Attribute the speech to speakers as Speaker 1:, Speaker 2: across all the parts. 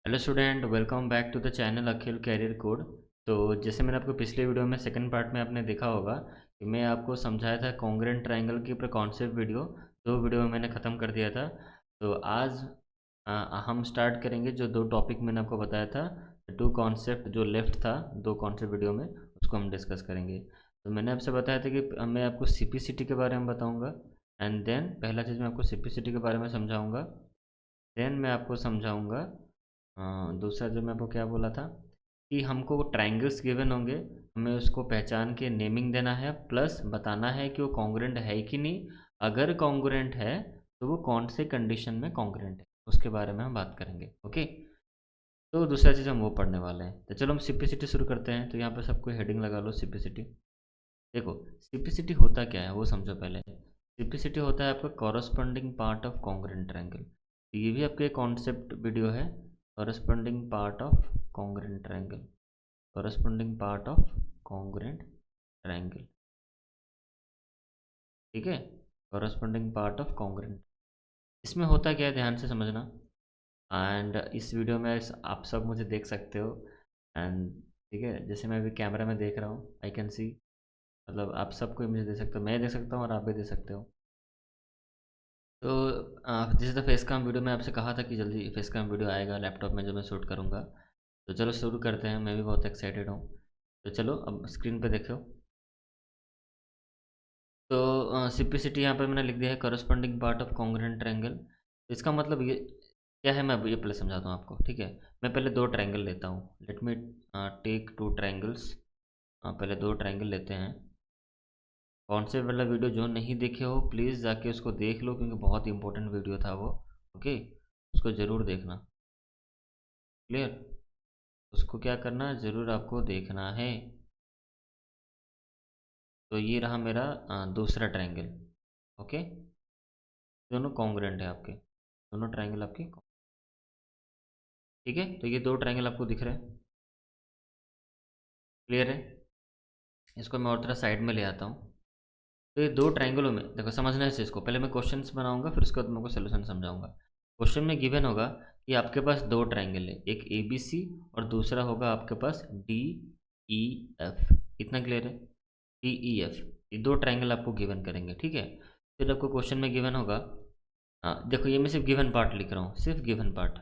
Speaker 1: Hello student, welcome back to the channel Akhil career code. तो जैसे मैंने आपको पिछले वीडियो में सेकंड पार्ट में आपने देखा होगा कि मैं आपको समझाया था कॉन्ग्रुएंट ट्रायंगल के ऊपर कॉन्सेप्ट वीडियो। दो वीडियो में मैंने ख़त्म कर दिया था। तो आज हम स्टार्ट करेंगे जो दो टॉपिक मैंने आपको बताया था। टू कॉन्सेप्ट जो लेफ्ट था दो कॉन्सेप्ट वीडियो में, उसको हम डिस्कस करेंगे। तो मैंने आपसे बताया था कि मैं आपको CPCT के बारे में बताऊँगा। एंड देन पहला चीज़ मैं आपको CPCT के बारे में समझाऊँगा। देन मैं आपको समझाऊँगा दूसरा जो मैं आपको क्या बोला था कि हमको ट्रायंगल्स गिवन होंगे, हमें उसको पहचान के नेमिंग देना है, प्लस बताना है कि वो कॉन्ग्रुएंट है कि नहीं। अगर कॉन्ग्रुएंट है तो वो कौन से कंडीशन में कॉन्ग्रुएंट है, उसके बारे में हम बात करेंगे। ओके, तो दूसरा चीज़ हम वो पढ़ने वाले हैं। तो चलो हम CPCT शुरू करते हैं। तो यहाँ पर सबको हेडिंग लगा लो CPCT। देखो, CPCT होता क्या है वो समझो पहले। CPCT होता है आपका corresponding part of congruent triangle. तो ये भी आपके कॉन्सेप्ट वीडियो है। Corresponding part of congruent triangle, corresponding part of congruent triangle. ठीक है, कॉरस्पॉन्डिंग पार्ट ऑफ कॉन्ग्रुएंट। इसमें होता क्या है ध्यान से समझना। एंड इस वीडियो में आप सब मुझे देख सकते हो। एंड ठीक है, जैसे मैं अभी कैमरा में देख रहा हूँ, आई कैन सी, मतलब आप सबको मुझे दे सकते हो, मैं देख सकता हूँ और आप भी दे सकते हो। तो जैसे तो फेस कैम वीडियो में आपसे कहा था कि जल्दी फेस कैम वीडियो आएगा लैपटॉप में जो मैं शूट करूँगा। तो चलो शुरू करते हैं, मैं भी बहुत एक्साइटेड हूँ। तो चलो अब स्क्रीन पे देखो। तो CPCT यहाँ पर मैंने लिख दिया है corresponding part of congruent triangle. इसका मतलब ये क्या है, मैं ये पहले समझाता हूँ आपको। ठीक है, मैं पहले दो ट्रायंगल लेता हूँ। Let me take two triangles. पहले दो ट्रायंगल लेते हैं। कॉन्सेप्ट वाला वीडियो जो नहीं देखे हो प्लीज़ जाके उसको देख लो, क्योंकि बहुत इंपॉर्टेंट वीडियो था वो। ओके, उसको ज़रूर देखना। क्लियर, उसको क्या करना है, ज़रूर आपको देखना है। तो ये रहा मेरा दूसरा ट्रायंगल। ओके, दोनों कॉन्ग्रुएंट है आपके, दोनों ट्रायंगल आपके। ठीक है, तो ये दो ट्रायंगल आपको दिख रहे हैं। क्लियर है, इसको मैं और थोड़ा साइड में ले आता हूँ। तो ये दो ट्रायंगलों में देखो, समझना है इस चीज़ को। पहले मैं क्वेश्चंस बनाऊंगा, फिर उसके बाद मैं आपको सोल्यूशन समझाऊंगा। क्वेश्चन में गिवन होगा कि आपके पास दो ट्रायंगल है, एक ABC और दूसरा होगा आपके पास DEF। इतना क्लियर है, DEF, ये दो ट्रायंगल आपको गिवन करेंगे। ठीक है, फिर आपको क्वेश्चन में गिवन होगा, देखो ये मैं सिर्फ गिवन पार्ट लिख रहा हूँ, सिर्फ given part.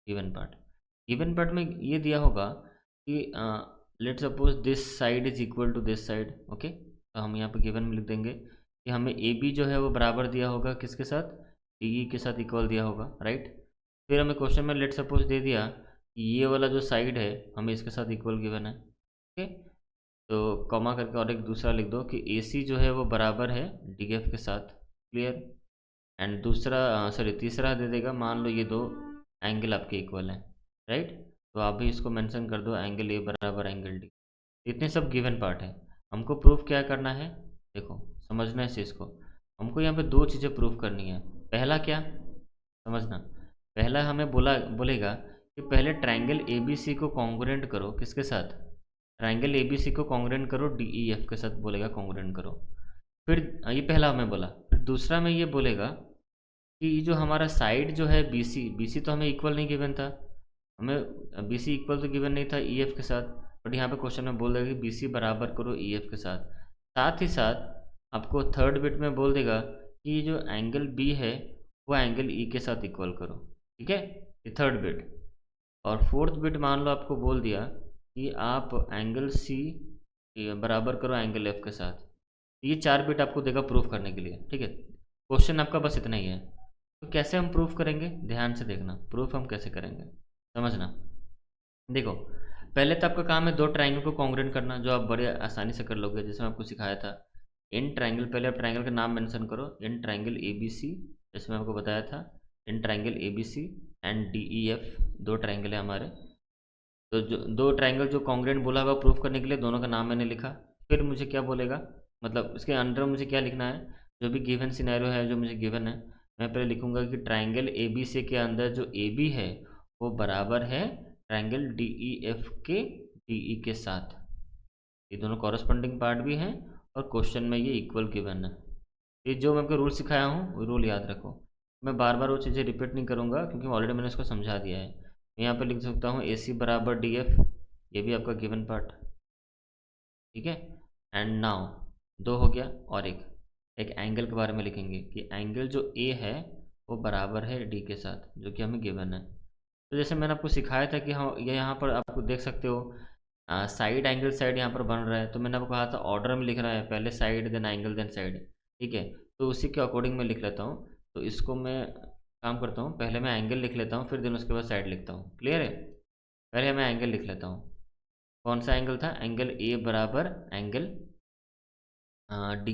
Speaker 1: Given part, given part में ये दिया होगा कि let suppose this side is equal to this side. Okay, तो हम यहाँ पे गिवन में लिख देंगे कि हमें AB जो है वो बराबर दिया होगा किसके साथ, DE के साथ इक्वल दिया होगा, राइट। फिर हमें क्वेश्चन में लेट सपोज दे दिया कि ये वाला जो साइड है हमें इसके साथ इक्वल गिवन है। ओके, तो कॉमा करके और एक दूसरा लिख दो कि AC जो है वो बराबर है DF के साथ। क्लियर, एंड दूसरा सॉरी तीसरा दे देगा, मान लो ये दो एंगल आपके इक्वल हैं, राइट। तो आप भी इसको मेंशन कर दो, एंगल A बराबर एंगल D। इतने सब गिवन पार्ट है। हमको प्रूफ क्या करना है, देखो समझना है इस चीज़ को। हमको यहाँ पे दो चीज़ें प्रूफ करनी है। पहला क्या, समझना। पहला हमें बोलेगा कि पहले ट्रायंगल ABC को कॉन्ग्रुएंट करो किसके साथ, ट्रायंगल ABC को कॉन्ग्रुएंट करो DEF के साथ, बोलेगा कॉन्ग्रुएंट करो। फिर ये पहला हमें बोला। फिर दूसरा में ये बोलेगा कि ये जो हमारा साइड जो है BC तो हमें इक्वल नहीं गिवन था, हमें BC इक्वल तो गिवन नहीं था EF के साथ। बट यहाँ पे क्वेश्चन में बोल देगा कि BC बराबर करो EF के साथ। साथ ही साथ आपको थर्ड बिट में बोल देगा कि ये जो एंगल B है वो एंगल E के साथ इक्वल करो। ठीक है, ये थर्ड बिट। और फोर्थ बिट मान लो आपको बोल दिया कि आप एंगल C बराबर करो एंगल F के साथ। ये चार बिट आपको देगा प्रूफ करने के लिए। ठीक है, क्वेश्चन आपका बस इतना ही है। तो कैसे हम प्रूफ करेंगे, ध्यान से देखना, प्रूफ हम कैसे करेंगे समझना। देखो, पहले तो आपका काम है दो ट्रायंगल को कॉन्ग्रुएंट करना, जो आप बड़े आसानी से कर लोगे, जैसे मैं आपको सिखाया था। इन ट्रायंगल, पहले आप ट्रायंगल का नाम मेंशन करो, इन ट्रायंगल ABC, जैसे मैं आपको बताया था। In triangle ABC and DEF, दो ट्रायंगल है हमारे। तो जो दो ट्रायंगल जो कॉन्ग्रुएंट बोला होगा प्रूफ करने के लिए, दोनों का नाम मैंने लिखा। फिर मुझे क्या बोलेगा, मतलब इसके अंडर मुझे क्या लिखना है, जो भी गिवन सिनेरियो है जो मुझे गिवन है, मैं पहले लिखूंगा कि ट्रायंगल ABC के अंदर जो AB है वो बराबर है ट्रायंगल DEF के DE के साथ। ये दोनों कॉरस्पॉन्डिंग पार्ट भी हैं और क्वेश्चन में ये इक्वल गिवन है। ये जो मैं आपको रूल सिखाया हूँ वो रूल याद रखो। मैं बार बार वो चीज़ें रिपीट नहीं करूँगा, क्योंकि ऑलरेडी मैंने इसको समझा दिया है। यहाँ पे लिख सकता हूँ AC बराबर DF, ये भी आपका गिवन पार्ट, ठीक है। एंड नाउ 2 हो गया, और एक एंगल के बारे में लिखेंगे कि एंगल जो A है वो बराबर है D के साथ, जो कि हमें गिवन है। तो जैसे मैंने आपको सिखाया था कि हाँ, ये यहाँ पर आपको देख सकते हो साइड एंगल साइड यहाँ पर बन रहा है, तो मैंने आपको कहा था ऑर्डर में लिख रहा है, पहले side then angle then side, ठीक है। तो उसी के अकॉर्डिंग मैं लिख लेता हूँ। तो इसको मैं काम करता हूँ, पहले मैं एंगल लिख लेता हूँ, फिर देन उसके बाद साइड लिखता हूँ। क्लियर है? पहले मैं एंगल लिख लेता हूँ। कौन सा एंगल था? एंगल ए बराबर एंगल डी,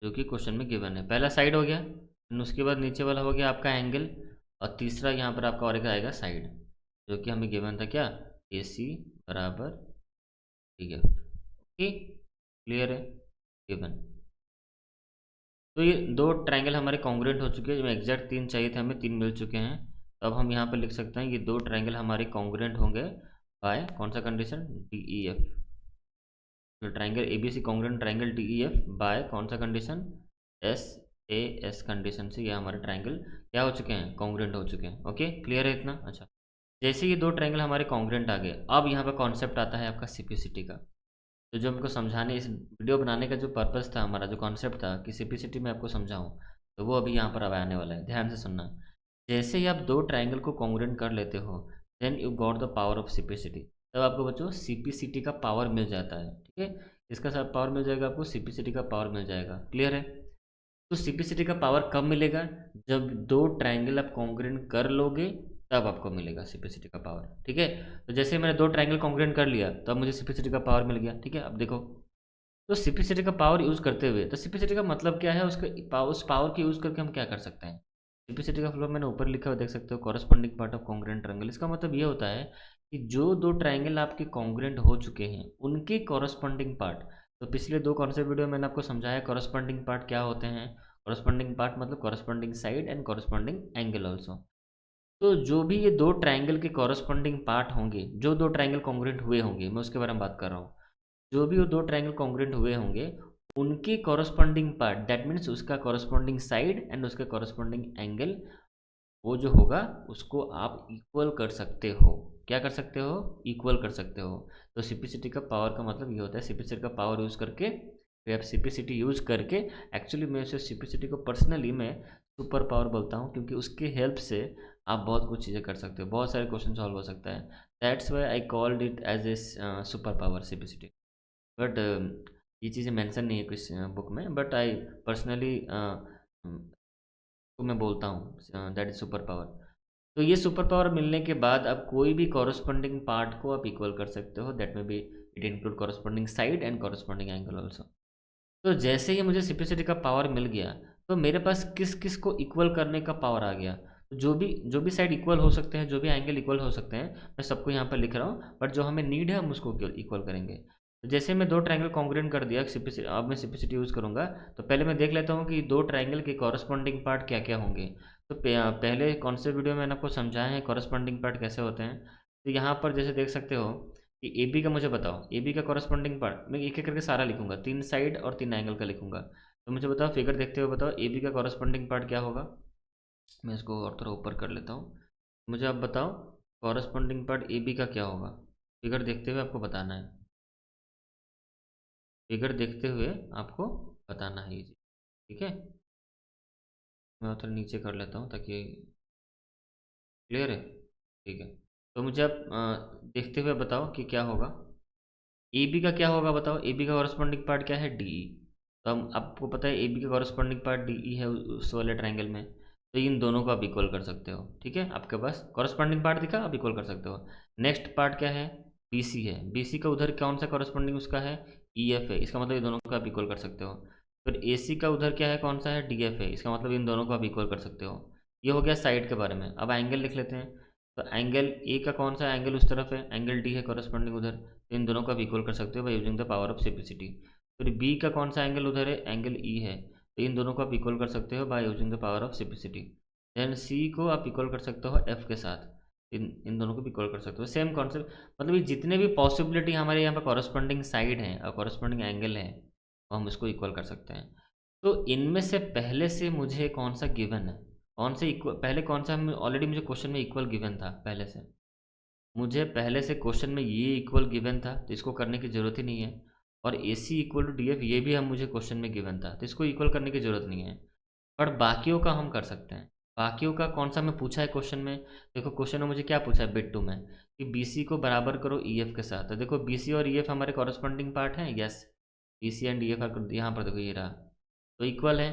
Speaker 1: जो कि क्वेश्चन में गिवन है। पहला साइड हो गया, फिर उसके बाद नीचे वाला हो गया आपका एंगल, और तीसरा यहाँ पर आपका और एक आएगा साइड, जो कि हमें गिवन था क्या? ए सी बराबर डी एफ। ओके, क्लियर है? गिवन। तो ये 2 ट्रायंगल हमारे कॉन्ग्रुएंट हो चुके हैं, जो एग्जैक्ट 3 चाहिए थे हमें, 3 मिल चुके हैं। तो अब हम यहाँ पर लिख सकते हैं ये 2 ट्रायंगल हमारे कॉन्ग्रुएंट होंगे बाय कौन सा कंडीशन? D E F. तो triangle A B C congruent triangle D E F by कौन सा condition? S A S condition से ये हमारे ट्रायंगल क्या हो चुके हैं? कॉन्ग्रुएंट हो चुके हैं। ओके, क्लियर है इतना? अच्छा, जैसे ये 2 ट्रायंगल हमारे कॉन्ग्रुएंट आ गए, अब यहाँ पर कॉन्सेप्ट आता है आपका सिम्प्लिसिटी का। तो जो हमको समझाने, इस वीडियो बनाने का जो पर्पस था हमारा, जो कॉन्सेप्ट था कि सिम्प्लिसिटी में आपको समझाऊं, तो वो अभी यहाँ पर अब आने वाला है। ध्यान से सुनना। जैसे ही आप 2 ट्रायंगल को कॉन्ग्रुएंट कर लेते हो, then you got the power of simplicity. तब आपको बच्चों सिम्प्लिसिटी का पावर मिल जाता है, ठीक है। इसका सब पावर मिल जाएगा आपको, सिम्प्लिसिटी का पावर मिल जाएगा। क्लियर है? तो सिम्प्लिसिटी का पावर कब मिलेगा? जब 2 ट्रायंगल आप कॉन्ग्रुएंट कर लोगे, तब आपको मिलेगा सिम्प्लिसिटी का पावर, ठीक है। तो जैसे मैंने 2 ट्रायंगल कॉन्ग्रुएंट कर लिया, तब मुझे सिम्प्लिसिटी का पावर मिल गया, ठीक है। अब देखो, तो सिम्प्लिसिटी का पावर यूज़ करते हुए, तो सिम्प्लिसिटी का मतलब क्या है? उसका उस पावर के यूज़ करके हम क्या कर सकते हैं? सिम्प्लिसिटी का मतलब मैंने ऊपर लिखा हुआ देख सकते हो, corresponding part of congruent triangle. इसका मतलब ये होता है कि जो 2 ट्रायंगल आपके कॉन्ग्रुएंट हो चुके हैं, उनके कॉरस्पॉन्डिंग पार्ट। तो पिछले 2 कॉन्सेप्ट वीडियो में मैंने आपको समझाया कॉरस्पॉन्डिंग पार्ट क्या होते हैं। कॉरस्पॉन्डिंग पार्ट मतलब corresponding side and corresponding angle also. तो जो भी ये 2 ट्रायंगल के कॉरस्पॉन्डिंग पार्ट होंगे, जो 2 ट्रायंगल कॉन्ग्रुएंट हुए होंगे, मैं उसके बारे में बात कर रहा हूँ। जो भी वो 2 ट्रायंगल कॉन्ग्रुएंट हुए होंगे, उनके कॉरस्पॉन्डिंग पार्ट, दैट मीन्स उसका कॉरस्पॉन्डिंग साइड एंड उसका कॉरस्पॉन्डिंग एंगल, वो जो होगा उसको आप इक्वल कर सकते हो। क्या कर सकते हो? इक्वल कर सकते हो। तो सिम्प्लिसिटी का पावर का मतलब ये होता है, सिम्प्लिसिटी का पावर यूज़ करके, फिर आप सिम्प्लिसिटी यूज़ करके, एक्चुअली मैं उसे सिम्प्लिसिटी को पर्सनली मैं सुपर पावर बोलता हूँ, क्योंकि उसके हेल्प से आप बहुत कुछ चीज़ें कर सकते हो, बहुत सारे क्वेश्चन सॉल्व हो सकता है। That's why I called it as a super power simplicity. But ये चीज़ें मेंशन नहीं है किस बुक में, बट आई पर्सनली को मैं बोलता हूँ दैट इज सुपर पावर। तो ये सुपर पावर मिलने के बाद अब कोई भी कॉरस्पॉन्डिंग पार्ट को आप इक्वल कर सकते हो, दैट में B it include corresponding side and corresponding angle also. तो जैसे ही मुझे सिम्प्लिसिटी का पावर मिल गया, तो मेरे पास किस किस को इक्वल करने का पावर आ गया। तो जो भी साइड इक्वल हो सकते हैं, जो भी एंगल इक्वल हो सकते हैं, मैं सबको यहाँ पर लिख रहा हूँ, बट जो हमें नीड है हम उसको इक्वल करेंगे। तो जैसे मैं 2 ट्रायंगल कॉन्ग्रुएंट कर दिया सिम्प्लिसिटी, अब मैं सिम्प्लिसिटी यूज़ करूँगा। तो पहले मैं देख लेता हूँ कि 2 ट्रायंगल के कॉरस्पॉन्डिंग पार्ट क्या क्या होंगे। तो पहले कौन से वीडियो में मैंने आपको समझाया है कॉरस्पॉन्डिंग पार्ट कैसे होते हैं। तो यहाँ पर जैसे देख सकते हो कि ए बी का मुझे बताओ, ए बी का कॉरस्पॉन्डिंग पार्ट मैं एक एक करके सारा लिखूंगा, 3 साइड और 3 एंगल का लिखूंगा। तो मुझे बताओ, फिगर देखते हुए बताओ, ए बी का कॉरस्पॉन्डिंग पार्ट क्या होगा। मैं इसको और थोड़ा ऊपर कर लेता हूँ। मुझे आप बताओ, कॉरस्पॉन्डिंग पार्ट ए बी का क्या होगा। फिगर देखते हुए आपको बताना है, फिगर देखते हुए आपको बताना है ये चीज़, ठीक है। मैं थोड़ा नीचे कर लेता हूँ ताकि क्लियर है, ठीक है। तो मुझे आप देखते हुए बताओ कि क्या होगा। ए बी का क्या होगा बताओ, ए बी का कॉरस्पॉन्डिंग पार्ट क्या है? D E. तो हम आपको पता है ए बी का कॉरस्पॉन्डिंग पार्ट डी ई है उस वाले ट्रायंगल में। तो इन दोनों को आप इक्वल कर सकते हो, ठीक है। आपके पास कॉरस्पॉन्डिंग पार्ट दिखा, आप इक्वल कर सकते हो। नेक्स्ट पार्ट क्या है? बी सी है, बी सी का उधर कौन सा कॉरस्पॉन्डिंग उसका है? ई एफ है, इसका मतलब ये दोनों को आप इक्वल कर सकते हो। फिर ए सी का उधर क्या है, कौन सा है? डी एफ है, इसका मतलब इन दोनों को आप इक्वल कर सकते हो। ये हो गया साइड के बारे में। अब एंगल लिख लेते हैं। तो एंगल ए का कौन सा एंगल उस तरफ है? एंगल डी है कॉरस्पॉन्डिंग उधर। तो इन दोनों को आप इक्वल कर सकते हो by using the power of simplicity. फिर बी का कौन सा एंगल उधर है? एंगल ई है। तो इन दोनों को आप इक्वल कर सकते हो by using the power of simplicity. Then C को आप इक्वल कर सकते हो एफ के साथ। इन इन दोनों को भी इक्वल कर सकते हो, सेम कॉन्सेप्ट। मतलब ये जितने भी पॉसिबिलिटी हमारे यहाँ पर कॉरस्पॉन्डिंग साइड हैं और कॉरस्पॉन्डिंग एंगल है, वो हम इसको इक्वल कर सकते हैं। तो इनमें से पहले से मुझे कौन सा गिवन है, कौन से इक्वल, पहले कौन सा, ऑलरेडी मुझे क्वेश्चन में इक्वल गिवन था पहले से। मुझे पहले से क्वेश्चन में ये इक्वल गिवन था, तो इसको करने की ज़रूरत ही नहीं है। और ए सी इक्वल टू डी एफ ये भी हम मुझे क्वेश्चन में गिवन था, तो इसको इक्वल करने की ज़रूरत नहीं है। और बाकियों का हम कर सकते हैं। बाकियों का कौन सा में पूछा है क्वेश्चन में? देखो क्वेश्चन में मुझे क्या पूछा है बिट 2 में, कि बी सी को बराबर करो ई एफ के साथ। तो देखो बी सी और ई एफ हमारे कॉरस्पॉन्डिंग पार्ट हैं, yes. B C and E F यहाँ पर देखो ये रहा, तो इक्वल है,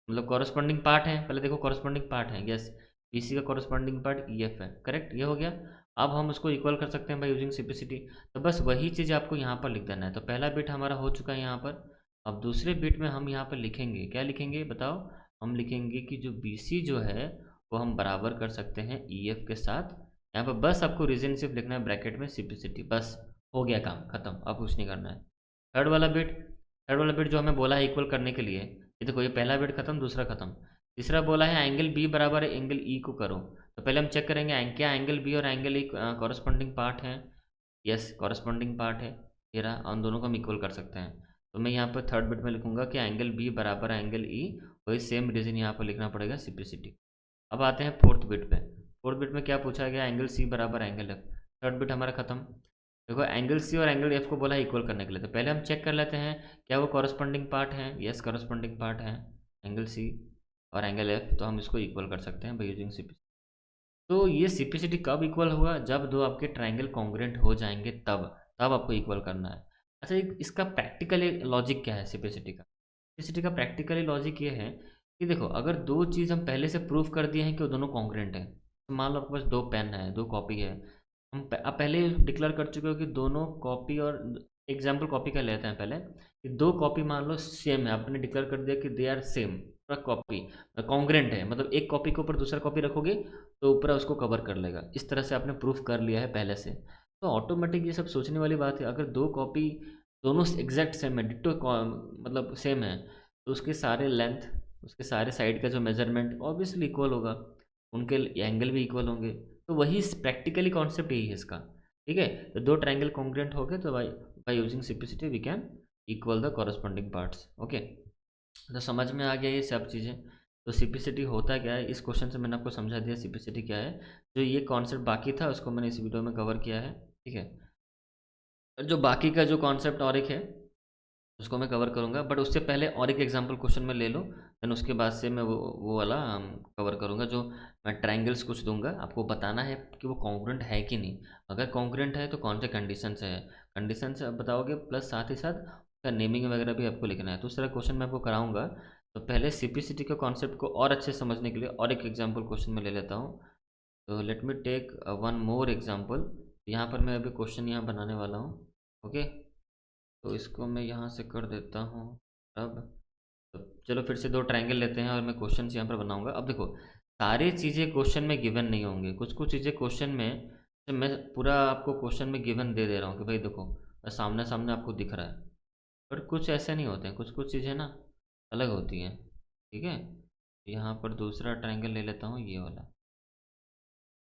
Speaker 1: मतलब कॉरस्पॉन्डिंग पार्ट है। पहले देखो कॉरस्पॉन्डिंग पार्ट है, यस। बी सी का कॉरस्पॉन्डिंग पार्ट ई एफ है, करेक्ट, ये हो गया। अब हम उसको इक्वल कर सकते हैं बाई यूजिंग सिम्प्लिसिटी। तो बस वही चीज़ आपको यहाँ पर लिख देना है। तो पहला बिट हमारा हो चुका है यहाँ पर। अब दूसरे बिट में हम यहाँ पर लिखेंगे, क्या लिखेंगे बताओ? हम लिखेंगे कि जो बी सी जो है वो हम बराबर कर सकते हैं ई एफ के साथ। यहाँ पर बस आपको रीजन सिर्फ लिखना है ब्रैकेट में सिम्प्लिसिटी, बस हो गया काम खत्म, अब कुछ नहीं करना है। थर्ड वाला बिट, थर्ड वाला बिट जो हमें बोला है इक्वल करने के लिए, ये देखो ये पहला बिट खत्म, दूसरा खत्म। तीसरा बोला है एंगल बी बराबर है एंगल ई को करो। तो पहले हम चेक करेंगे क्या एंगल बी और एंगल ई कॉरस्पॉन्डिंग पार्ट है। यस कॉरस्पॉन्डिंग पार्ट है, ये रहा, उन दोनों को हम इक्वल कर सकते हैं। तो मैं यहाँ पर थर्ड बिट में लिखूंगा कि एंगल बी बराबर है एंगल ई, वही सेम रीजन यहाँ पर लिखना पड़ेगा सिम्प्लिसिटी। अब आते हैं फोर्थ बिट पे। फोर्थ बिट में क्या पूछा गया? एंगल सी बराबर एंगल एफ। थर्ड बिट हमारा खत्म। देखो एंगल सी और एंगल एफ को बोला है इक्वल करने के लिए, तो पहले हम चेक कर लेते हैं क्या वो कॉरस्पॉन्डिंग पार्ट है। यस कॉरस्पॉन्डिंग पार्ट है एंगल सी और एंगल एफ, तो हम इसको इक्वल कर सकते हैं बाई यूजिंग सिम्प्लिसिटी। तो ये सिम्प्लिसिटी कब इक्वल होगा? जब दो आपके ट्राइंगल कॉन्ग्रुएंट हो जाएंगे, तब तब आपको इक्वल करना है। अच्छा इसका प्रैक्टिकली लॉजिक क्या है सिम्प्लिसिटी का? सिम्प्लिसिटी का प्रैक्टिकली लॉजिक ये है कि देखो अगर दो चीज़ हम पहले से प्रूव कर दिए हैं कि वो दोनों कॉन्ग्रुएंट हैं, तो मान लो आपके पास दो पेन है, दो कॉपी है, आप पहले ही डिक्लेयर कर चुके हो कि दोनों कॉपी, और एग्जाम्पल कॉपी का लेते हैं पहले, कि दो कॉपी मान लो सेम है, आपने डिक्लेयर कर दिया कि दे आर सेम, पूरा कॉपी कॉन्ग्रुएंट है, मतलब एक कॉपी के ऊपर दूसरा कॉपी रखोगे तो ऊपर उसको कवर कर लेगा। इस तरह से आपने प्रूफ कर लिया है पहले से, तो ऑटोमेटिक ये सब सोचने वाली बात है। अगर दो कॉपी दोनों एग्जैक्ट सेम है, डिट्टो मतलब सेम है, तो उसके सारे लेंथ, उसके सारे साइड का जो मेजरमेंट ऑब्वियसली इक्वल होगा, उनके एंगल भी इक्वल होंगे। तो वही प्रैक्टिकली कॉन्सेप्ट यही है इसका, ठीक है। तो दो ट्रायंगल कॉन्ग्रुएंट हो गए, तो by using simplicity we can equal the corresponding parts. Okay, तो समझ में आ गया ये सब चीज़ें। तो सिम्प्लिसिटी होता क्या है, इस क्वेश्चन से मैंने आपको समझा दिया सिम्प्लिसिटी क्या है। जो ये कॉन्सेप्ट बाकी था उसको मैंने इस वीडियो में कवर किया है, ठीक है। और जो बाकी का जो कॉन्सेप्ट और एक है उसको मैं कवर करूँगा, बट उससे पहले और एक एग्जांपल क्वेश्चन में ले लो, देन उसके बाद से मैं वो वाला कवर करूँगा। जो मैं ट्रायंगल्स कुछ दूंगा, आपको बताना है कि वो कॉन्ग्रुएंट है कि नहीं। अगर कॉन्ग्रुएंट है तो कौन से कंडीशन से है, कंडीशन से आप बताओगे, प्लस साथ ही साथ उसका नेमिंग वगैरह भी आपको लिखना है। तो उस तरह क्वेश्चन मैं आपको कराऊंगा। तो पहले सिम्प्लिसिटी के कॉन्सेप्ट को और अच्छे से समझने के लिए और एक एग्जाम्पल क्वेश्चन में ले लेता हूँ। तो let me take one more example. यहाँ पर मैं अभी क्वेश्चन यहाँ बनाने वाला हूँ, ओके। तो इसको मैं यहाँ से कर देता हूँ। अब तो चलो फिर से दो ट्रायंगल लेते हैं और मैं क्वेश्चन यहाँ पर बनाऊंगा। अब देखो सारी चीज़ें क्वेश्चन में गिवन नहीं होंगे, कुछ कुछ चीज़ें क्वेश्चन में, तो मैं पूरा आपको क्वेश्चन में गिवन दे दे रहा हूँ कि भाई देखो सामने सामने आपको दिख रहा है, बट कुछ ऐसे नहीं होते हैं, कुछ कुछ चीज़ें ना अलग होती हैं, ठीक है। यहाँ पर दूसरा ट्रायंगल ले लेता हूँ, ये वाला,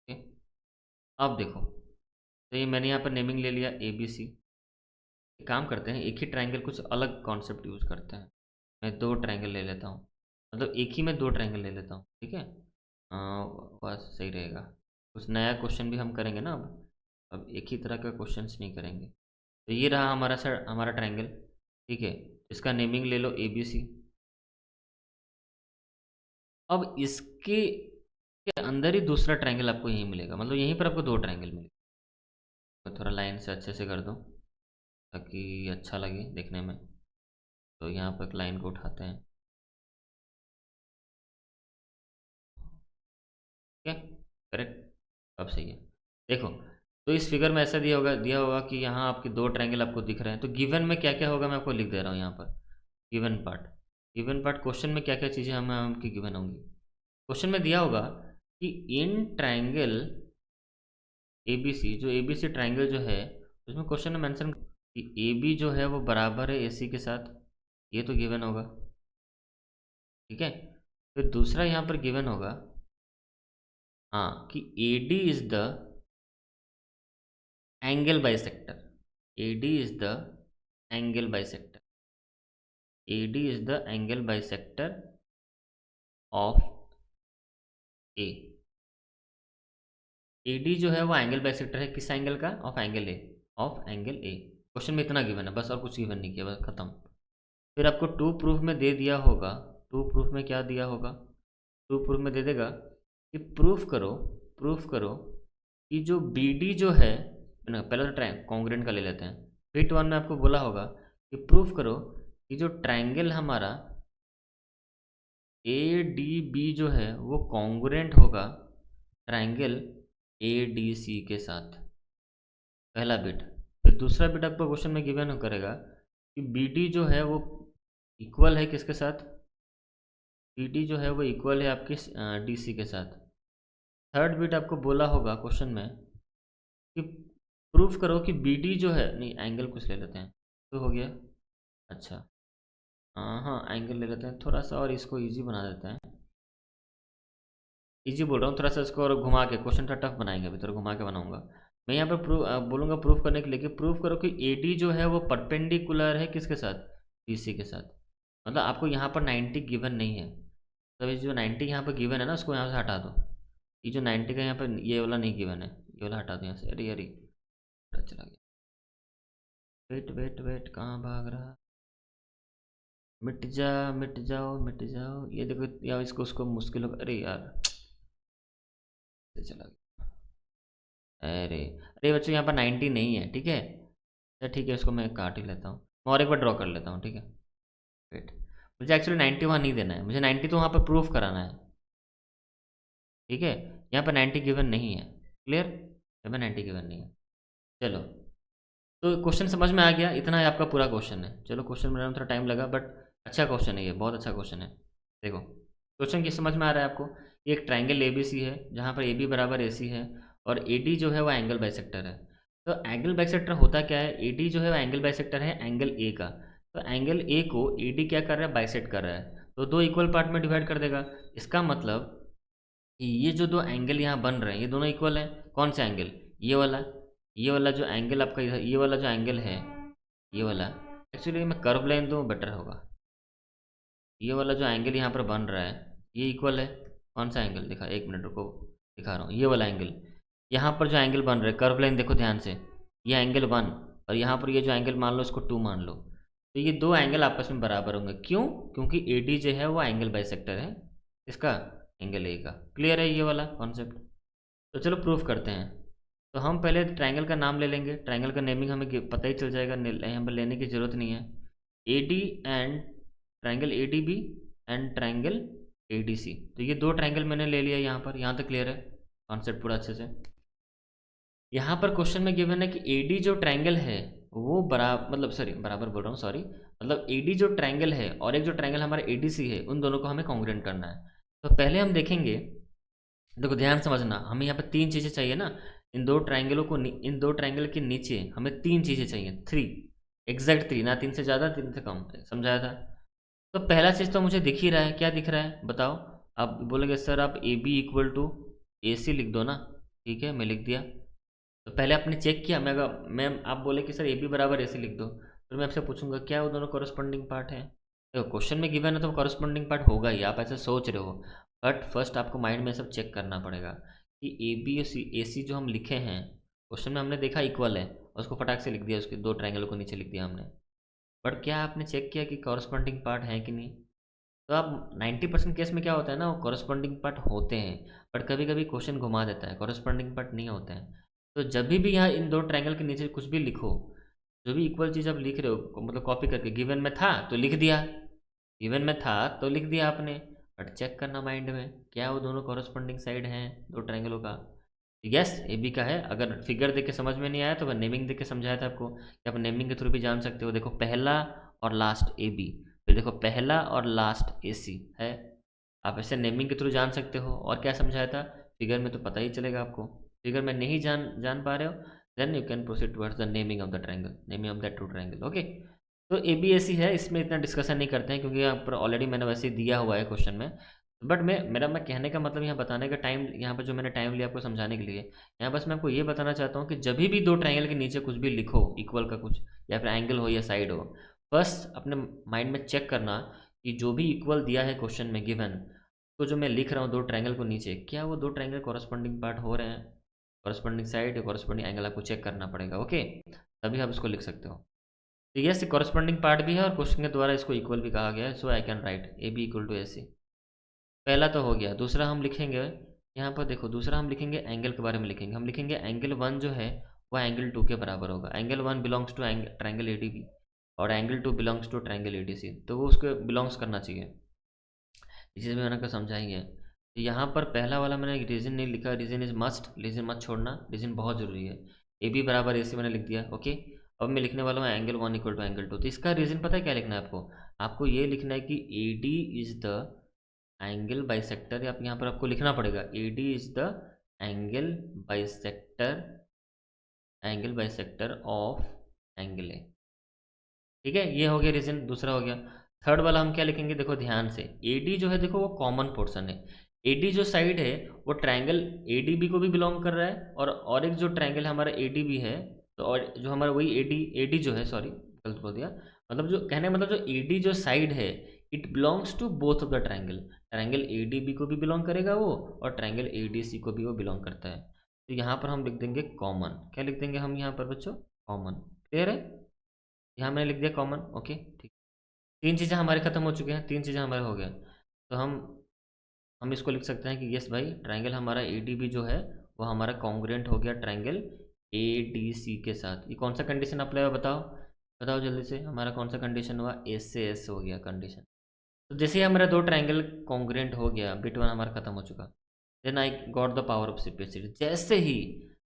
Speaker 1: ओके। अब देखो, तो ये मैंने यहाँ पर नेमिंग ले लिया ए बी सी। एक काम करते हैं, एक ही ट्रायंगल कुछ अलग कॉन्सेप्ट यूज़ करते हैं। मैं दो ट्रायंगल ले लेता हूँ, मतलब एक ही में दो ट्रायंगल ले लेता हूँ, ठीक है। बस सही रहेगा। कुछ नया क्वेश्चन भी हम करेंगे ना अब एक ही तरह का क्वेश्चंस नहीं करेंगे। तो ये रहा हमारा सर, हमारा ट्रायंगल, ठीक है। इसका नेमिंग ले लो ए बी सी। अब इसके के अंदर ही दूसरा ट्रायंगल आपको यहीं मिलेगा, मतलब यहीं पर आपको दो ट्रायंगल मिलेगा। तो थोड़ा लाइन से अच्छे से कर दो ताकि अच्छा लगे देखने में। तो यहाँ पर एक लाइन को उठाते हैं, ठीक है, करेक्ट। अब सही है। देखो तो इस फिगर में ऐसा दिया होगा कि यहाँ आपके दो ट्रायंगल आपको दिख रहे हैं। तो गिवन में क्या क्या होगा मैं आपको लिख दे रहा हूँ यहाँ पर। Given part, given part question में क्या क्या चीज़ें हमें आपकी गिवन होंगी। क्वेश्चन में दिया होगा कि इन ट्रायंगल ए बी सी, जो ए बी सी ट्रायंगल जो है, उसमें क्वेश्चन में मेंशन कि ए बी जो है वो बराबर है ए सी के साथ, ये तो गिवन होगा, ठीक है। फिर दूसरा यहाँ पर गिवन होगा, हाँ, कि A D is the angle bisector, AD is the angle bisector, AD is the angle bisector of A, AD जो है वो एंगल बाइसेक्टर है किस एंगल का? Of angle A, of angle A. Question में इतना गिवन है बस, और कुछ गिवन नहीं किया, बस खत्म। फिर आपको टू प्रूफ में दे दिया होगा, टू प्रूफ में क्या दिया होगा? टू प्रूफ में दे देगा कि प्रूफ करो कि जो BD जो है ना, पहले तो ट्राइंग कॉन्ग्रेंट का ले लेते हैं। फिट वन में आपको बोला होगा कि प्रूफ करो कि जो ट्राइंगल हमारा ADB जो है वो कॉन्ग्रेंट होगा ट्राइंगल ADC के साथ, पहला बिट। फिर दूसरा बिट आपको क्वेश्चन में गिवन करेगा कि BD जो है वो इक्वल है किसके साथ? BD जो है वो इक्वल है आपके DC के साथ। थर्ड बिट आपको बोला होगा क्वेश्चन में कि प्रूफ करो कि BD जो है, नहीं एंगल कुछ ले लेते हैं तो हो गया। अच्छा हाँ एंगल ले लेते हैं थोड़ा सा, और इसको इजी बना देते हैं। इजी बोल रहा हूँ थोड़ा सा, इसको और घुमा के, क्वेश्चन थोड़ा टफ बनाएंगे, अभी थोड़ा घुमा के बनाऊंगा। मैं यहाँ पर बोलूँगा प्रूफ करने के लिए कि प्रूफ करो कि AD जो है वो परपेंडिकुलर है किसके साथ? DC के साथ। मतलब आपको यहाँ पर 90 गिवन नहीं है, तो ये जो 90 यहाँ पर गिवन है ना उसको यहाँ से हटा दो। ये जो 90 का यहाँ पर ये वाला नहीं गिवन है, ये वाला हटा दो यहाँ से। अरे अरे चला गया, वेट वेट वेट, कहाँ भाग रहा? मिट जा, मिट जाओ मिट जाओ, ये देखो यार, इसको उसको मुश्किल होगा। अरे यार चला गया। अरे अरे बच्चों यहाँ पर 90 नहीं है, ठीक है। अच्छा ठीक है, इसको मैं काट ही लेता हूँ, मैं और एक बार ड्रॉ कर लेता हूँ, ठीक है। वेट, मुझे एक्चुअली 90 वहाँ नहीं देना है, मुझे 90 तो वहाँ पर प्रूफ कराना है, ठीक है। यहाँ पर 90 गिवन नहीं है, क्लियर? यहाँ पर 90 गिवन नहीं है। चलो, तो क्वेश्चन समझ में आ गया, इतना ही आपका पूरा क्वेश्चन है। चलो क्वेश्चन बनाने में थोड़ा टाइम लगा, बट अच्छा क्वेश्चन है ये, बहुत अच्छा क्वेश्चन है। देखो क्वेश्चन की समझ में आ रहा है आपको? ये एक ट्राइंगल ABC है जहाँ पर AB बराबर AC है, और AD जो है वो एंगल बाइसेक्टर है। तो एंगल बाइसेक्टर होता क्या है? AD जो है वो एंगल बाइसेक्टर है एंगल A का। तो एंगल A को AD क्या कर रहा है? बाइसेक्ट कर रहा है, तो दो इक्वल पार्ट में डिवाइड कर देगा। इसका मतलब कि ये जो दो एंगल यहाँ बन रहे हैं ये दोनों इक्वल हैं। कौन सा एंगल? ये वाला जो एंगल आपका इधर, ये वाला जो एंगल है, ये वाला, एक्चुअली मैं कर्व लाइन दूँ बेटर होगा। ये वाला जो एंगल यहाँ पर बन रहा है ये इक्वल है। कौन सा एंगल? दिखा, एक मिनट रुको, दिखा रहा हूँ। ये वाला एंगल, यहाँ पर जो एंगल बन रहा है कर्व लाइन, देखो ध्यान से, ये एंगल 1, और यहाँ पर ये जो एंगल मान लो इसको 2 मान लो, तो ये दो एंगल आपस में बराबर होंगे। क्यों? क्योंकि AD जो है वो एंगल बाइसेक्टर है इसका, एंगल A का। क्लियर है ये वाला कॉन्सेप्ट? तो चलो प्रूफ करते हैं। तो हम पहले ट्रायंगल का नाम ले लेंगे, ट्रायंगल का नेमिंग हमें पता ही चल जाएगा, यहाँ पर लेने की ज़रूरत नहीं है। AD and triangle ADB and triangle ADC, तो ये दो ट्रायंगल मैंने ले लिया यहाँ पर। यहाँ तक क्लियर है कॉन्सेप्ट पूरा अच्छे से? यहाँ पर क्वेश्चन में गिवन है कि AD जो ट्रायंगल है वो मतलब सॉरी बराबर बोल रहा हूँ, सॉरी, मतलब AD जो ट्रायंगल है और एक जो ट्रायंगल हमारा ADC है, उन दोनों को हमें कॉन्ग्रुएंट करना है। तो पहले हम देखेंगे, देखो ध्यान समझना, हमें यहाँ पर तीन चीज़ें चाहिए ना। इन दो ट्रायंगलों को, इन दो ट्रायंगल के नीचे हमें तीन चीज़ें चाहिए, 3, एग्जैक्ट 3, ना 3 से ज़्यादा 3 से कम, समझाया था। तो पहला चीज़ तो मुझे दिख ही रहा है, क्या दिख रहा है बताओ? आप बोलेंगे सर आप AB इक्वल टू AC लिख दो ना, ठीक है मैं लिख दिया। तो पहले आपने चेक किया, मैं आप बोले कि सर AB बराबर AC लिख दो, फिर मैं आपसे पूछूंगा क्या वो दोनों कॉरस्पॉन्डिंग पार्ट है? देखो क्वेश्चन में गिवन है तो कॉरस्पॉन्डिंग पार्ट होगा ही, आप ऐसे सोच रहे हो, बट फर्स्ट आपको माइंड में सब चेक करना पड़ेगा कि AB और AC जो हम लिखे हैं क्वेश्चन में, हमने देखा इक्वल है, उसको फटाक से लिख दिया, उसके दो ट्रायंगल को नीचे लिख दिया हमने, बट क्या आपने चेक किया कि कॉरस्पॉन्डिंग पार्ट है कि नहीं? तो आप 90% केस में क्या होता है ना, वो कॉरस्पॉन्डिंग पार्ट होते हैं, बट कभी कभी क्वेश्चन घुमा देता है, कॉरस्पॉन्डिंग पार्ट नहीं होते हैं। तो जब भी यहाँ इन दो ट्रायंगल के नीचे कुछ भी लिखो, जो भी इक्वल चीज़ आप लिख रहे हो, मतलब कॉपी करके, गिवन में था तो लिख दिया, गिवन में था तो लिख दिया आपने, बट चेक करना माइंड में क्या वो दोनों कॉरस्पॉन्डिंग साइड हैं दो ट्रायंगलों का। यस AB का है। अगर फिगर देख के समझ में नहीं आया तो मैं नेमिंग देख के समझाया था आपको कि आप नेमिंग के थ्रू भी जान सकते हो। देखो पहला और लास्ट AB, फिर देखो पहला और लास्ट AC है, आप ऐसे नेमिंग के थ्रू जान सकते हो। और क्या समझाया था? फिगर में तो पता ही चलेगा आपको, फिगर में नहीं जान पा रहे हो, then you can proceed towards the naming of the triangle, naming of that two triangle. Okay, तो ABAC है, इसमें इतना डिस्कशन नहीं करते हैं क्योंकि यहाँ पर ऑलरेडी मैंने वैसे ही दिया हुआ है क्वेश्चन में। बट मैं कहने का मतलब, यहाँ बताने का टाइम, यहाँ पर जो मैंने टाइम लिया आपको समझाने के लिए, यहाँ बस मैं आपको ये बताना चाहता हूँ कि जब भी दो ट्रायंगल के नीचे कुछ भी लिखो, इक्वल का कुछ, या फिर एंगल हो या साइड हो, फर्स्ट अपने माइंड में चेक करना कि जो भी इक्वल दिया है क्वेश्चन में गिवन, तो जो मैं लिख रहा हूँ दो ट्रायंगल को नीचे, क्या वो दो ट्रायंगल कॉरस्पॉन्डिंग पार्ट हो रहे हैं? कॉरस्पॉन्डिंग साइड या कॉरस्पॉन्डिंग एंगल आपको चेक करना पड़ेगा। ओके, तभी आप इसको लिख सकते हो। तो यस, कॉरस्पॉन्डिंग पार्ट भी है और क्वेश्चन के द्वारा इसको इक्वल भी कहा गया है। So I can write A B equal to A C. पहला तो हो गया। दूसरा हम लिखेंगे, यहाँ पर देखो, दूसरा हम लिखेंगे एंगल के बारे में लिखेंगे। हम लिखेंगे एंगल 1 जो है वह एंगल 2 के बराबर होगा। Angle 1 belongs to triangle A D B और angle 2 belongs to triangle A D C, तो वो उसको बिलोंग्स करना चाहिए। इस चीज़ में मैंने को समझाएंगे। तो यहाँ पर पहला वाला मैंने रीजन नहीं लिखा, रीजन इज मस्ट, रीजन मत छोड़ना, रीजन बहुत जरूरी है। ए बी बराबर ए सी मैंने लिख दिया। ओके, अब मैं लिखने वाला हूँ एंगल 1 इक्वल टू एंगल 2। तो इसका रीजन पता है क्या लिखना है आपको? आपको ये लिखना है कि A D is the angle bisector, या यहाँ पर आपको लिखना पड़ेगा A D is the angle bisector of angle A. ठीक है, ये हो गया रीजन, दूसरा हो गया। थर्ड वाला हम क्या लिखेंगे, देखो ध्यान से, ए डी जो है देखो वो कॉमन पोर्शन है। ए डी जो साइड है वो ट्रायंगल ए डी बी को भी बिलोंग कर रहा है, और एक जो ट्रायंगल हमारा ए डी बी है, तो और जो हमारा वही ए डी जो है, सॉरी गलत बोल दिया, मतलब जो कहने मतलब जो ए डी जो साइड है it belongs to both of the triangle. Triangle A D B को भी बिलोंग करेगा वो, और ट्रायंगल ए डी सी को भी वो बिलोंग करता है। तो यहाँ पर हम लिख देंगे कॉमन। क्या लिख देंगे हम यहाँ पर बच्चों? कॉमन। क्लियर है? यहाँ मैंने लिख दिया कॉमन। ओके, ठीक। तीन चीज़ें हमारे खत्म हो चुके हैं, तीन चीज़ें हमारे हो गए। तो हम इसको लिख सकते हैं कि यस भाई, ट्रायंगल हमारा ए डी बी जो है वो हमारा कॉन्ग्रुएंट हो गया ट्रायंगल ए डी सी के साथ। ये कौन सा कंडीशन अप्लाई हुआ बताओ, बताओ जल्दी से, हमारा कौन सा कंडीशन हुआ? एस से एस हो गया कंडीशन। तो जैसे ही हमारा दो ट्रायंगल कॉन्ग्रुएंट हो गया, बिट 1 हमारा खत्म हो चुका, then I got the power of simplicity. जैसे ही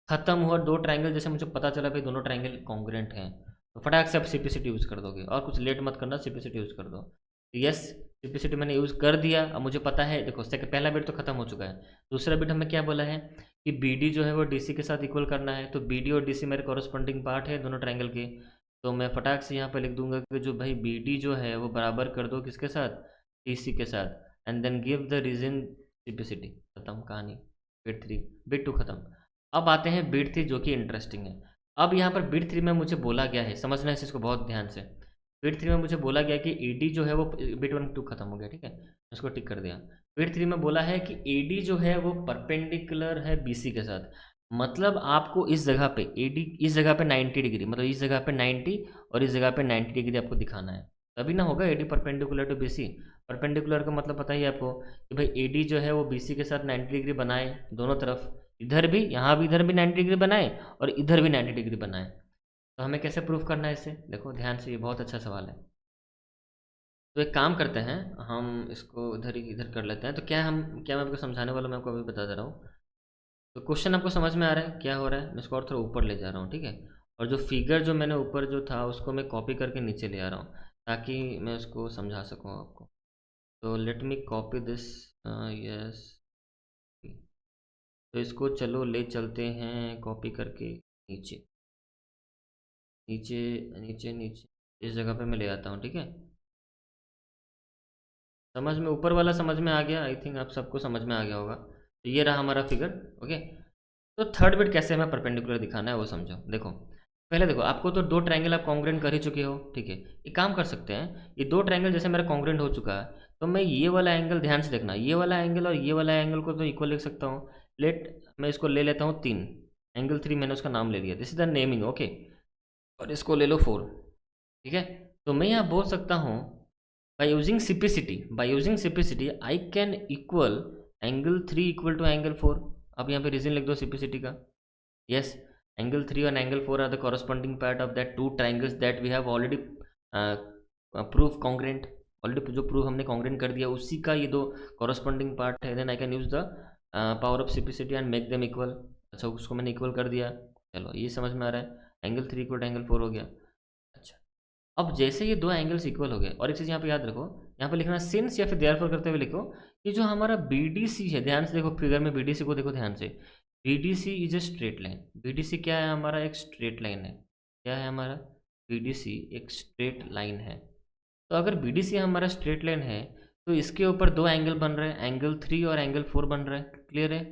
Speaker 1: खत्म हुआ दो ट्रायंगल, जैसे मुझे पता चला भाई दोनों ट्रायंगल कॉन्ग्रुएंट हैं, तो फटाक से आप सिम्प्लिसिटी यूज़ कर दोगे, और कुछ लेट मत करना, सिम्प्लिसिटी यूज़ कर दो। यस, सिम्प्लिसिटी मैंने यूज़ कर दिया। अब मुझे पता है, देखो सेकंड पहला बिट तो खत्म हो चुका है। दूसरा बिट हमें क्या बोला है कि बी डी जो है वो डी सी के साथ इक्वल करना है। तो बी डी और डी सी मेरे कॉरस्पॉन्डिंग पार्ट है दोनों ट्रायंगल के। तो मैं फटाक से यहाँ पर लिख दूंगा कि जो भाई बी डी जो है वो बराबर कर दो किसके साथ? डी सी के साथ। And then give the reason simplicity. खत्म कहानी। बिट 3, बिट 2 खत्म। अब आते हैं बिट 3 जो कि इंटरेस्टिंग है। अब यहाँ पर बिट 3 में मुझे बोला गया है, समझना है इस चीज़ को बहुत ध्यान से। बिट 3 में मुझे बोला गया कि ए डी जो है वो, बिट 1 2 खत्म हो गया, ठीक है, इसको टिक कर दिया। बिट 3 में बोला है कि ए डी जो है वो परपेंडिकुलर है बी सी के साथ। मतलब आपको इस जगह पे ए डी, इस जगह पे 90 डिग्री, मतलब इस जगह पे 90 और इस जगह पे 90 डिग्री आपको दिखाना है, तभी ना होगा A D perpendicular to B C. Perpendicular का मतलब पता ही है आपको कि भाई ए डी जो है वो बी सी के साथ 90 डिग्री बनाए दोनों तरफ, इधर भी, यहाँ भी, इधर भी 90 डिग्री बनाए और इधर भी 90 डिग्री बनाए। तो हमें कैसे प्रूफ करना है इसे? देखो ध्यान से, ये बहुत अच्छा सवाल है। तो एक काम करते हैं, हम इसको इधर ही इधर कर लेते हैं। तो क्या मैं आपको समझाने वाला, मैं आपको अभी बता दे रहा हूँ। तो क्वेश्चन आपको समझ में आ रहा है क्या हो रहा है? मैं इसको और थोड़ा ऊपर ले जा रहा हूँ, ठीक है। और जो फिगर जो मैंने ऊपर जो था उसको मैं कॉपी करके नीचे ले आ रहा हूँ, ताकि मैं उसको समझा सकूँ आपको। तो let me copy this. Yes, तो इसको चलो ले चलते हैं कॉपी करके नीचे नीचे नीचे नीचे, इस जगह पे मैं ले आता हूँ, ठीक है। समझ में, ऊपर वाला समझ में आ गया? आई थिंक आप सबको समझ में आ गया होगा। तो ये रहा हमारा फिगर। ओके, तो थर्ड बिट कैसे हमें परपेंडिकुलर दिखाना है वो समझो। देखो पहले देखो, आपको तो दो ट्रायंगल आप कॉन्ग्रुएंट कर ही चुके हो, ठीक है। एक काम कर सकते हैं, ये दो ट्रायंगल जैसे मेरा कॉन्ग्रुएंट हो चुका है, तो मैं ये वाला एंगल, ध्यान से देखना, ये वाला एंगल और ये वाला एंगल को तो इक्वल लिख सकता हूँ। मैं इसको ले लेता हूँ 3, एंगल 3 मैंने उसका नाम ले लिया, this is the naming. Okay, और इसको ले लो 4, ठीक है। तो मैं यहाँ बोल सकता हूँ by using simplicity I can equal angle 3 equal to angle 4। अब यहाँ पे रीजन लिख दो simplicity का। yes, angle 3 और angle 4 are the corresponding part of that two triangles that we have already proof congruent। Already जो प्रूफ हमने congruent कर दिया उसी का ये दो कॉरस्पॉन्डिंग पार्ट है। Then I can use the power of simplicity and make them equal. अच्छा, उसको मैंने इक्वल कर दिया, चलो ये समझ में आ रहा है। एंगल 3 इक्वल एंगल 4 हो गया। अच्छा, अब जैसे ये दो एंगल्स इक्वल हो गए, और एक चीज़ यहाँ पे याद रखो, यहाँ पे लिखना सिंस या फिर देयरफॉर करते हुए लिखो कि जो हमारा बी डी सी है, ध्यान से देखो फिगर में बी डी सी को देखो ध्यान से। B D C is a straight line. B D C क्या है? हमारा एक स्ट्रेट लाइन है। क्या है हमारा? बी डी सी एक स्ट्रेट लाइन है। तो अगर बी डी सी हमारा स्ट्रेट लाइन है, तो इसके ऊपर दो एंगल बन रहे हैं, एंगल 3 और एंगल 4 बन रहे हैं। क्लियर है?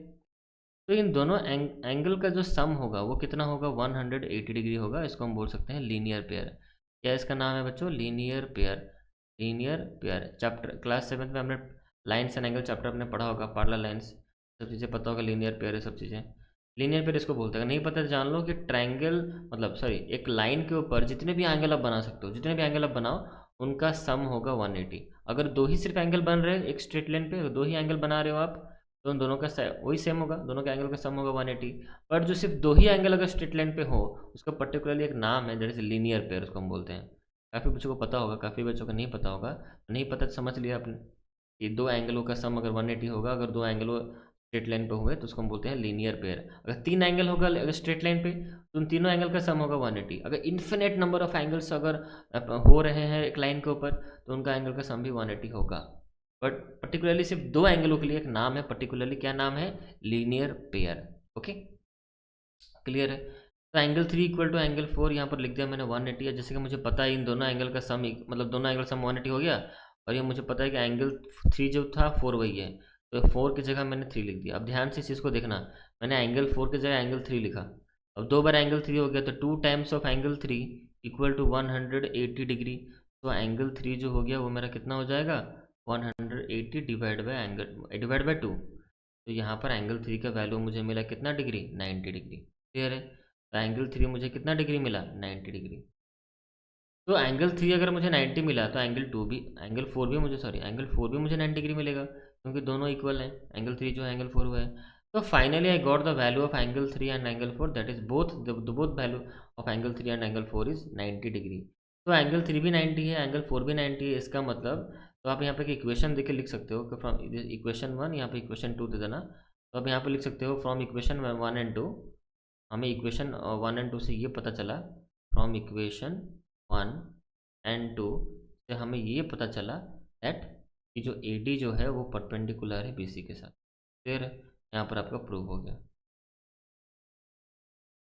Speaker 1: तो इन दोनों एंगल का जो सम होगा वो कितना होगा? 180 डिग्री होगा। इसको हम बोल सकते हैं लीनियर पेयर। क्या इसका नाम है बच्चों? Linear pair. Linear pair chapter class 7 में हमने लाइन्स एंड एंगल चैप्टर आपने पढ़ा होगा, पैरेलल लाइन्स, सब चीज़ें पता होगा, लीनियर पेयर है सब चीज़ें। लीनियर पेयर इसको बोलते हैं। अगर नहीं पता तो जान लो कि ट्रायंगल मतलब सॉरी एक लाइन के ऊपर जितने भी एंगल आप बना सकते हो, जितने भी एंगल आप बनाओ उनका सम होगा 180। अगर दो ही सिर्फ एंगल बन रहे हैं एक स्ट्रेट लाइन पे, दो ही एंगल बना रहे हो आप, तो उन दोनों का वही सेम होगा, दोनों के एंगल का सम होगा 180। पर जो सिर्फ दो ही एंगल अगर स्ट्रेट लाइन पे हो उसका पर्टिकुलरली एक नाम है, जैसे लीनियर पेयर उसको हम बोलते हैं। काफ़ी बच्चों को पता होगा, काफ़ी बच्चों को नहीं पता होगा। नहीं पता तो समझ लिया आपने कि दो एंगलों का सम अगर 180 होगा, अगर दो एंगलों स्ट्रेट लाइन पे हुए तो उसको हम बोलते हैं लीनियर पेयर। अगर तीन एंगल होगा अगर स्ट्रेट लाइन पे तो उन तीनों एंगल का सम होगा 180। अगर इन्फिनेट नंबर ऑफ एंगल्स अगर हो रहे हैं एक लाइन के ऊपर तो उनका एंगल का सम भी 180 होगा। बट पर्टिकुलरली सिर्फ दो एंगलों के लिए एक नाम है, पर्टिकुलरली क्या नाम है, लीनियर पेयर। ओके, क्लियर है। तो एंगल 3 इक्वल टू एंगल 4 यहाँ पर लिख दिया मैंने 180 है। जैसे कि मुझे पता है इन दोनों एंगल का सम मतलब दोनों एंगल सम 180 हो गया, और ये मुझे पता है कि एंगल 3 जो था 4 वही है, तो 4 की जगह मैंने 3 लिख दिया। अब ध्यान से इस चीज़ को देखना, मैंने एंगल 4 की जगह एंगल 3 लिखा। अब दो बार एंगल 3 हो गया तो 2 times of angle 3 equal to 180 degree. तो एंगल 3 जो हो गया वो मेरा कितना हो जाएगा, 180 डिवाइड बाई 2। तो यहाँ पर एंगल 3 का वैल्यू मुझे मिला कितना डिग्री, 90 डिग्री। क्लियर है। तो एंगल 3 मुझे कितना डिग्री मिला, 90 डिग्री। तो एंगल 3 अगर मुझे 90 मिला तो एंगल 4 भी मुझे सॉरी एंगल 4 भी मुझे 90 डिग्री मिलेगा, क्योंकि दोनों इक्वल हैं, एंगल 3 जो है एंगल 4 हुआ है। तो finally I got the value of angle 3 and angle 4, that is both value of angle 3 and angle 4 is 90 degree. तो एंगल 3 भी 90 है, एंगल 4 भी 90 है, इसका मतलब तो आप यहाँ पे इक्वेशन देख के लिख सकते हो कि फ्रॉम इक्वेशन 1 यहाँ पे इक्वेशन 2 दे देना। तो आप यहाँ पे लिख सकते हो फ्रॉम इक्वेशन 1 एंड 2, हमें इक्वेशन 1 एंड 2 से ये पता चला, फ्रॉम इक्वेशन 1 एंड 2 से हमें ये पता चला दैट कि जो ए डी जो है वो परपेंडिकुलर है बी सी के साथ। फिर यहाँ पर आपका प्रूव हो गया।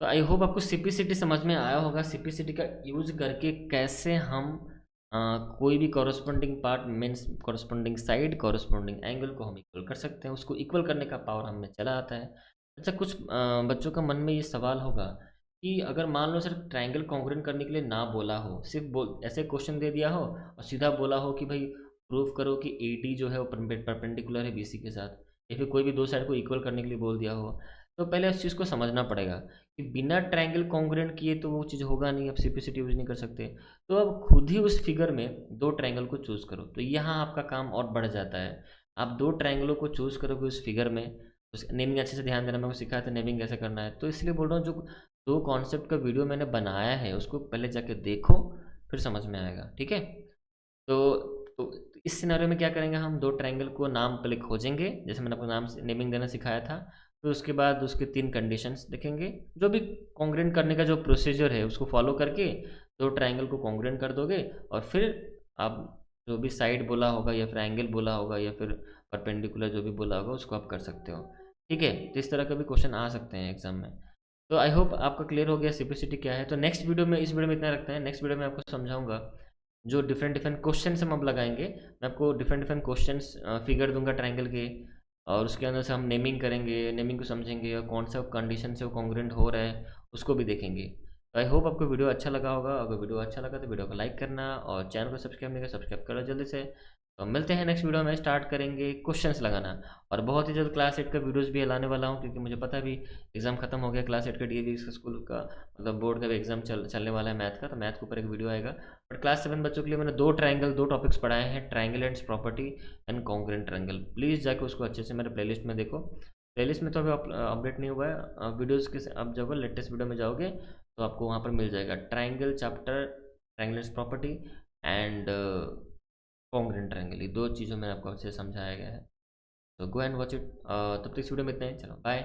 Speaker 1: तो आई होप आपको सीपीसीटी समझ में आया होगा, सीपीसीटी का यूज करके कैसे हम कोई भी corresponding part means corresponding side corresponding angle को हम इक्वल कर सकते हैं, उसको इक्वल करने का पावर हमें चला आता है। अच्छा, कुछ बच्चों का मन में ये सवाल होगा कि अगर मान लो सिर्फ ट्रायंगल कॉन्ग्रुएंट करने के लिए ना बोला हो, सिर्फ बोल ऐसे क्वेश्चन दे दिया हो और सीधा बोला हो कि भाई प्रूव करो कि ए डी जो है वो परपेंडिकुलर है बी सी के साथ, या फिर कोई भी दो साइड को इक्वल करने के लिए बोल दिया हो, तो पहले उस चीज़ को समझना पड़ेगा कि बिना ट्रायंगल कॉन्ग्रुएंट किए तो वो चीज़ होगा नहीं, आप सीपीसीटी यूज नहीं कर सकते। तो अब खुद ही उस फिगर में दो ट्रायंगल को चूज़ करो, तो यहाँ आपका काम और बढ़ जाता है। आप दो ट्रायंगलों को चूज़ करोगे उस फिगर में, उस नेमिंग अच्छे से ध्यान देना, मेरे को सिखाया था नेमिंग कैसे करना है, तो इसलिए बोल रहा हूँ जो दो कॉन्सेप्ट का वीडियो मैंने बनाया है उसको पहले जाके देखो, फिर समझ में आएगा। ठीक है। तो इस सिनेरियो में क्या करेंगे, हम दो ट्रायंगल को नाम पहले खोजेंगे, जैसे मैंने आपको नाम नेमिंग देना सिखाया था। फिर उसके बाद उसके तीन कंडीशंस देखेंगे, जो भी कॉन्ग्रुएंट करने का जो प्रोसीजर है उसको फॉलो करके दो ट्रायंगल को कॉन्ग्रुएंट कर दोगे, और फिर आप जो भी साइड बोला होगा या फिर एंगल बोला होगा या फिर परपेंडिकुलर जो भी बोला होगा उसको आप कर सकते हो। ठीक है। तो इस तरह का भी क्वेश्चन आ सकते हैं एग्जाम में। तो आई होप आपका क्लियर हो गया सीपीसीटी क्या है। तो नेक्स्ट वीडियो में, इस वीडियो में इतना रखते हैं, नेक्स्ट वीडियो में आपको समझाऊंगा जो डिफरेंट डिफरेंट क्वेश्चन हम अब लगाएंगे। मैं आपको डिफरेंट डिफरेंट क्वेश्चंस फिगर दूंगा ट्रायंगल के, और उसके अंदर से हम नेमिंग करेंगे, नेमिंग को समझेंगे, और कौन सा कंडीशन से वो कॉन्ग्रुएंट हो रहा है उसको भी देखेंगे। तो आई होप आपको वीडियो अच्छा लगा होगा। अगर वीडियो अच्छा लगा तो वीडियो को लाइक करना और चैनल को सब्सक्राइब नहीं किया सब्सक्राइब करो जल्दी से। तो मिलते हैं नेक्स्ट वीडियो में, स्टार्ट करेंगे क्वेश्चंस लगाना, और बहुत ही जल्द क्लास 8 का वीडियोस भी लाने वाला हूँ, क्योंकि मुझे पता भी एग्जाम खत्म हो गया क्लास 8 का, डीएवी स्कूल का मतलब बोर्ड का भी एग्जाम चलने वाला है मैथ का, तो मैथ के ऊपर एक वीडियो आएगा। बट क्लास 7 बच्चों के लिए मैंने दो टॉपिक्स पढ़ाए हैं, triangle and property and congruent triangle. Please जाके उसको अच्छे से मेरे प्लेलिस्ट में देखो, प्लेलिस्ट में तो अभी अपडेट नहीं हुआ है वीडियोज़ के, अब जब लेटेस्ट वीडियो में जाओगे तो आपको वहाँ पर मिल जाएगा triangle chapter, triangle and property and congruent triangle, ये दो चीज़ों में आपको अच्छे से समझाया गया है। तो गो एंड वॉच इट। तब तक इस वीडियो में इतना ही, चलो बाय।